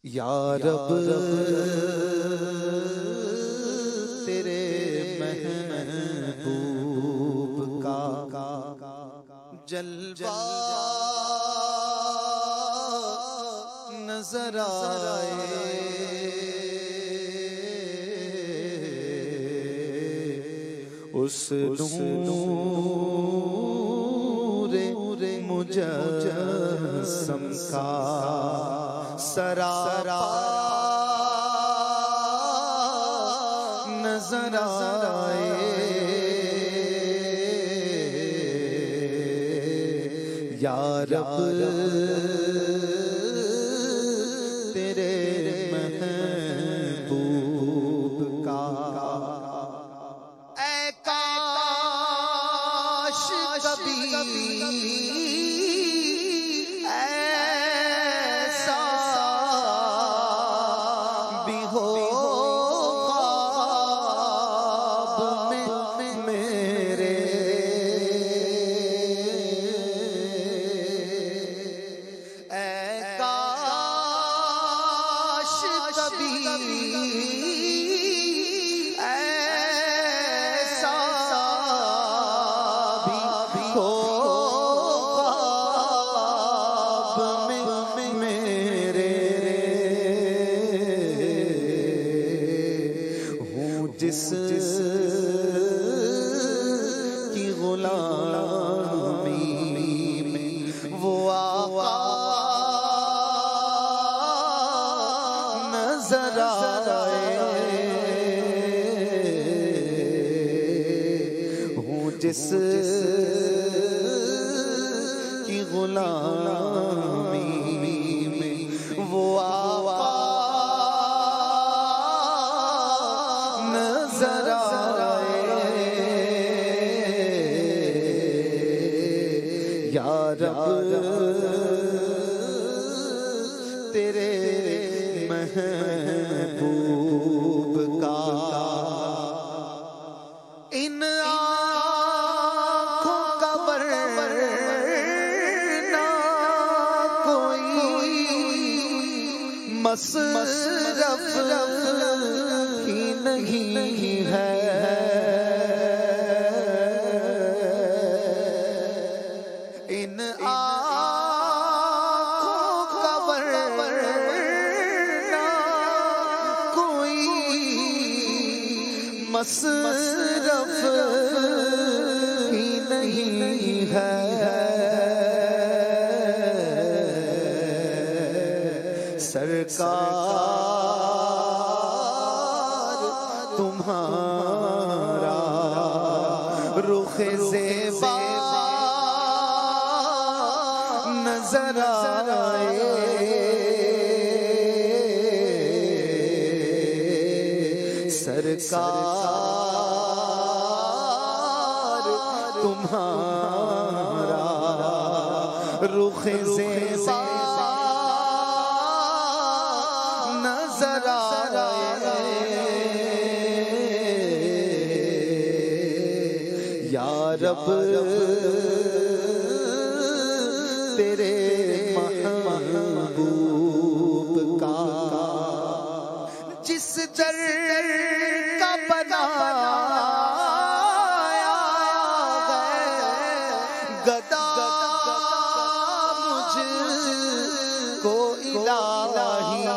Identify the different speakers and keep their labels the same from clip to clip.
Speaker 1: یا رب تیرے محبوب کا جلوہ نظر آئے، اس نور مجسم کا سراپا نظر آئے، یا رب تیرے محبوب کا اے کاش کبھی ایسا بھی ہو خواب میں میرے، اے کاش کبھی ایسا بھی ہو خواب میں میرے، ہوں جس کی غلامی میں وہ آقا نظر آئے، ہوں جس کی غلامی میں وہ آقا نظر آئے، یا رب تیرے محبوب کا ان آنکھوں کا ورنہ کوئی مصرف ہی نہیں ہے، ان آنکھوں کا ورنہ کوئی مصرف ہی نہیں ہے، سرکار تمہارا رخ زیبا نظر آئے، سرکار تمہارا رخ زیبا نظر آئے، یا رب تیرے محبوب کا جس در کا بنایا گدا مجھ کو الہی،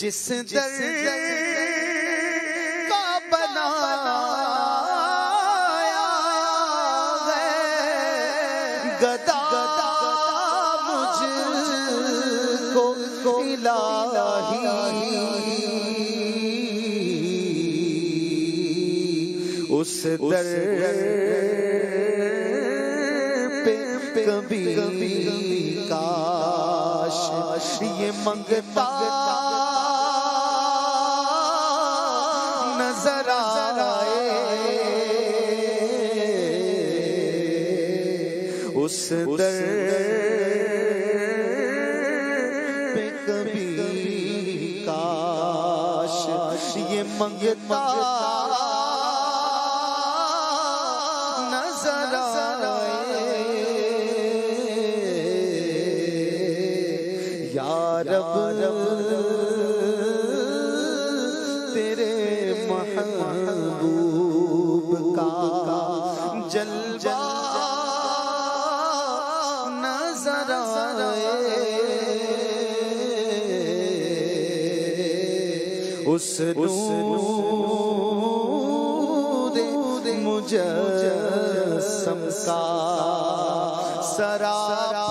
Speaker 1: جس در کا بنایا گدا مجھ کو الہی، اس در پہ کبھی کاش یہ منگتا نظر آئے، اس در پہ کبھی کاش یہ منگتا نظر آئے، یا رب تیرے محبوب کا جلوہ نظر آئے اس نور مجسم کا سراپا